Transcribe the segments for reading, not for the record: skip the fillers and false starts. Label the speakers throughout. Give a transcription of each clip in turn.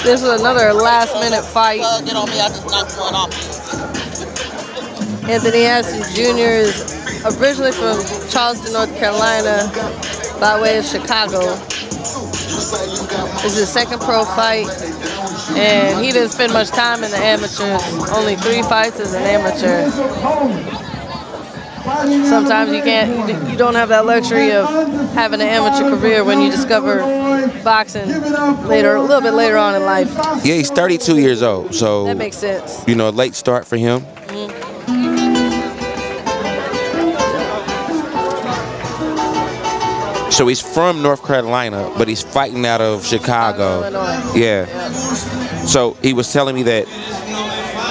Speaker 1: This was another last-minute fight. Anthony Aston Jr. is originally from Charleston, North Carolina, by way of Chicago. This is his second pro fight, and he didn't spend much time in the amateurs. Only 3 fights as an amateur. Sometimes you don't have that luxury of having an amateur career when you discover boxing later, a little bit later on in life.
Speaker 2: Yeah, he's 32 years old, so
Speaker 1: that makes sense.
Speaker 2: You know, a late start for him. So he's from North Carolina, but he's fighting out of Chicago. Yeah. So he was telling me that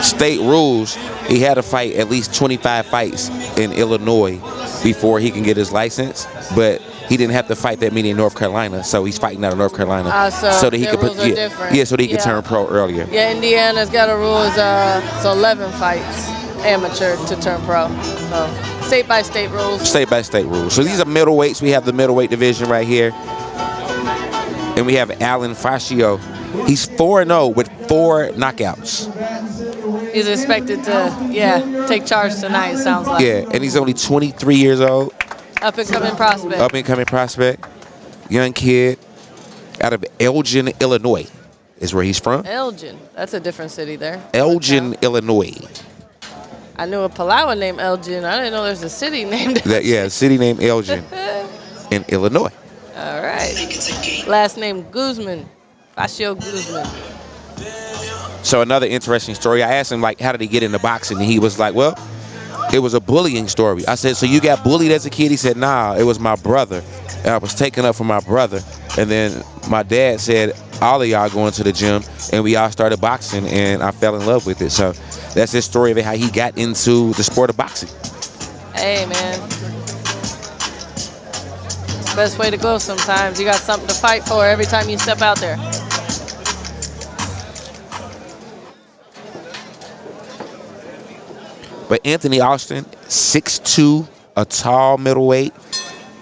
Speaker 2: state rules, he had to fight at least 25 fights in Illinois before he can get his license, but he didn't have to fight that many in North Carolina, so he's fighting out of North Carolina
Speaker 1: so
Speaker 2: that he could so that he could turn pro earlier.
Speaker 1: Yeah, Indiana's got a rule is 11 fights amateur to turn pro. So state by state rules.
Speaker 2: State by state rules. So these are middleweights. We have the middleweight division right here, and we have Alan Facio. He's 4-0 with 4 knockouts.
Speaker 1: He's expected to, take charge tonight, it sounds like.
Speaker 2: Yeah, and he's only 23 years old.
Speaker 1: Up and coming prospect.
Speaker 2: Up and coming prospect. Young kid out of Elgin, Illinois is where he's from.
Speaker 1: Elgin. That's a different city there.
Speaker 2: Elgin, Illinois.
Speaker 1: I knew a Palawan named Elgin. I didn't know there's a city named Elgin.
Speaker 2: Yeah, a city named Elgin in Illinois.
Speaker 1: All right. Last name Guzman. Facio Guzman.
Speaker 2: So another interesting story. I asked him, like, how did he get into boxing? And he was like, well, it was a bullying story. I said, so you got bullied as a kid? He said, nah, it was my brother. And I was taken up from my brother. And then my dad said, all of y'all going to the gym. And we all started boxing, and I fell in love with it. So that's his story of how he got into the sport of boxing.
Speaker 1: Hey, man. It's the best way to go sometimes. You got something to fight for every time you step out there.
Speaker 2: But Anthony Alston, 6'2", a tall middleweight.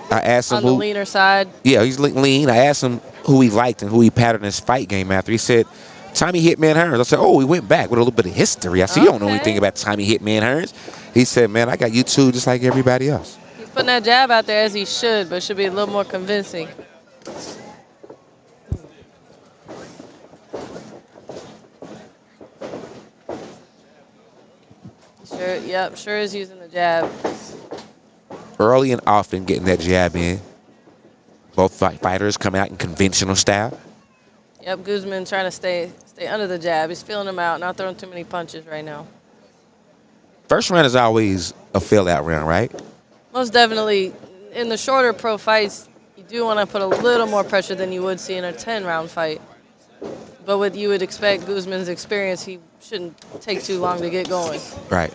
Speaker 2: I asked him
Speaker 1: on the leaner side.
Speaker 2: Yeah, he's lean. I asked him who he liked and who he patterned his fight game after. He said, Tommy Hitman Hearns. I said, oh, he went back with a little bit of history. I said, you don't know anything about Tommy Hitman Hearns. He said, man, I got you too, just like everybody else.
Speaker 1: He's putting that jab out there as he should, but should be a little more convincing. Sure is using the jab.
Speaker 2: Early and often getting that jab in. Both fighters come out in conventional style.
Speaker 1: Yep, Guzman trying to stay under the jab. He's feeling him out, not throwing too many punches right now.
Speaker 2: First round is always a fill-out round, right?
Speaker 1: Most definitely. In the shorter pro fights, you do want to put a little more pressure than you would see in a 10-round fight. But what you would expect, Guzman's experience, he shouldn't take too long to get going.
Speaker 2: Right.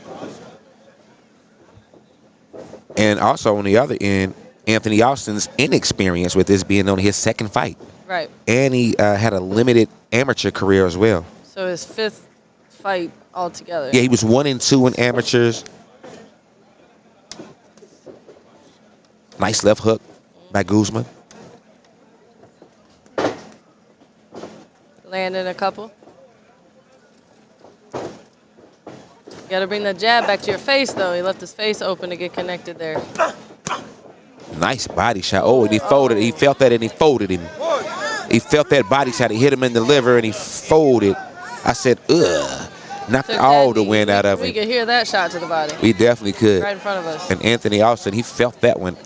Speaker 2: And also on the other end, Anthony Alston's inexperience with this being only his second fight.
Speaker 1: Right.
Speaker 2: And he had a limited amateur career as well.
Speaker 1: So his 5th fight altogether.
Speaker 2: Yeah, he was 1-2 in amateurs. Nice left hook by Guzman.
Speaker 1: Landing a couple. You gotta bring the jab back to your face, though. He left his face open to get connected there.
Speaker 2: Nice body shot. Oh, and he folded. He felt that, and he folded him. He felt that body shot. He hit him in the liver, and he folded. I said, ugh. Knocked all the wind out of him.
Speaker 1: We could hear that shot to the body.
Speaker 2: We definitely could.
Speaker 1: Right in front of us.
Speaker 2: And Anthony Alston, he felt that one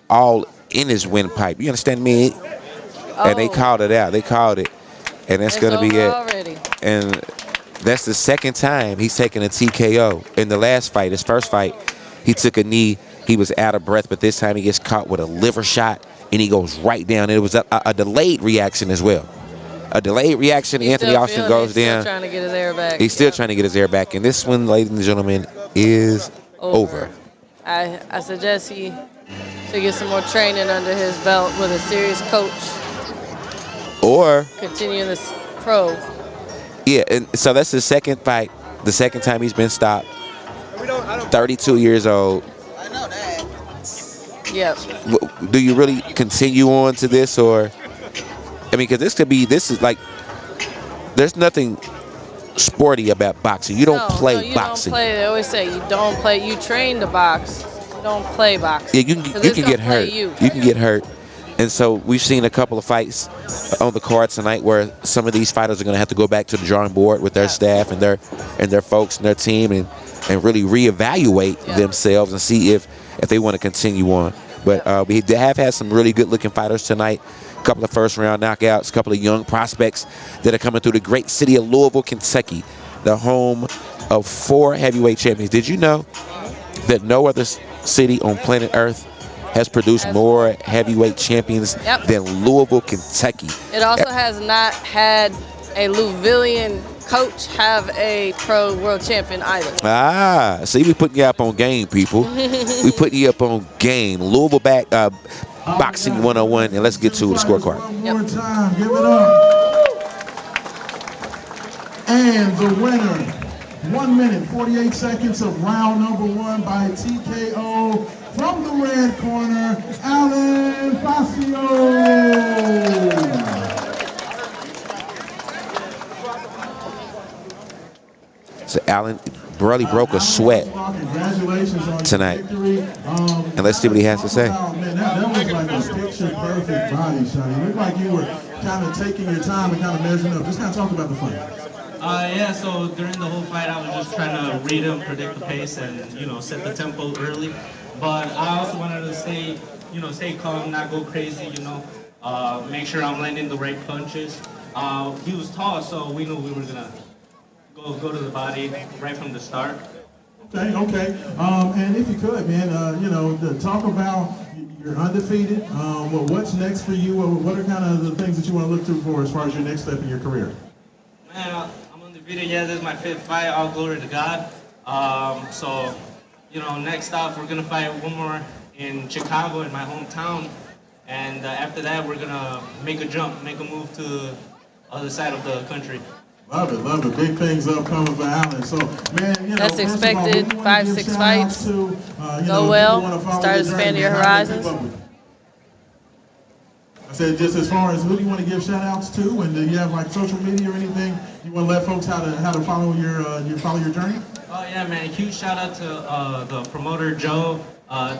Speaker 2: all in his windpipe. You understand me? Oh. And they called it out. They called it. And that's going to be it.
Speaker 1: Already.
Speaker 2: And that's the second time he's taken a TKO. In the last fight, his first fight, he took a knee. He was out of breath, but this time he gets caught with a liver shot, and he goes right down. It was a delayed reaction as well. A delayed reaction. Anthony Alston goes down.
Speaker 1: He's still trying to get his air back.
Speaker 2: He's still trying to get his air back. And this one, ladies and gentlemen, is over.
Speaker 1: I suggest he should get some more training under his belt with a serious coach.
Speaker 2: Or
Speaker 1: continue this pro.
Speaker 2: Yeah, and so that's his second fight. The second time he's been stopped. 32 years old.
Speaker 1: Yep.
Speaker 2: Do you really continue on to this, or I mean, because this is like, there's nothing sporty about boxing. You don't play
Speaker 1: you
Speaker 2: boxing.
Speaker 1: Don't play. They always say you don't play. You train to box. You don't play boxing.
Speaker 2: Yeah, you can get hurt. You can get hurt. And so we've seen a couple of fights on the card tonight where some of these fighters are going to have to go back to the drawing board with their staff and their folks and their team and really reevaluate themselves and see if they want to continue on. But we have had some really good-looking fighters tonight. A couple of first-round knockouts, a couple of young prospects that are coming through the great city of Louisville, Kentucky, the home of 4 heavyweight champions. Did you know that no other city on planet Earth has produced more heavyweight champions than Louisville, Kentucky?
Speaker 1: It also has not had a Louisvillian coach have a pro world champion either.
Speaker 2: See, we putting you up on game, people. We putting you up on game. Louisville back boxing 101, and let's get to the scorecard.
Speaker 3: One more time, give it up. And the winner, 1 minute 48 seconds of round number 1 by TKO from the red corner, Alan Facio.
Speaker 2: So Alan barely broke a sweat tonight. And let's see what he has to say.
Speaker 3: Man, that was like a picture-perfect body shot. It looked like you were kind of taking your time and kind of measuring up. Just kind of talk about the fight.
Speaker 4: Yeah, so during the whole fight, I was just trying to read him, predict the pace, and, set the tempo early. But I also wanted to stay calm, not go crazy, make sure I'm landing the right punches. He was tall, so we knew we were going to go to the body right from the start.
Speaker 3: Okay. And if you could, man, talk about you're undefeated. What's next for you? What are kind of the things that you want to look to for as far as your next step in your career?
Speaker 4: Man, I'm undefeated. Yeah, this is my 5th fight. All glory to God. Next off, we're going to fight one more in Chicago, in my hometown. And after that, we're going to make a jump, make a move to the other side of the country.
Speaker 3: Love it. Big things upcoming for Allen. So, man,
Speaker 1: that's expected. 5-6 fights. Go well. Start expanding your horizons.
Speaker 3: I said, just as far as who do you want to give shout-outs to, and do you have like social media or anything you want to let folks how to follow your journey?
Speaker 4: Oh yeah, man! Huge shout-out to the promoter Joe,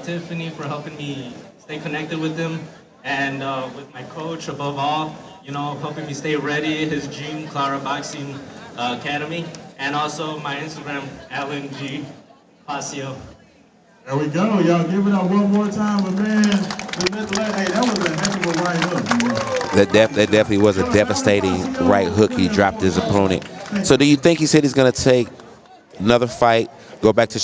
Speaker 4: Tiffany for helping me stay connected with them, and with my coach above all. Helping me stay ready, his gym, Clara Boxing Academy, and also my Instagram, Alan G. Facio.
Speaker 3: There we go, y'all. Give it up one more time, but man, hey, that was a heck of a right hook.
Speaker 2: That definitely was a devastating right hook. He dropped his opponent. So do you think he said he's going to take another fight, go back to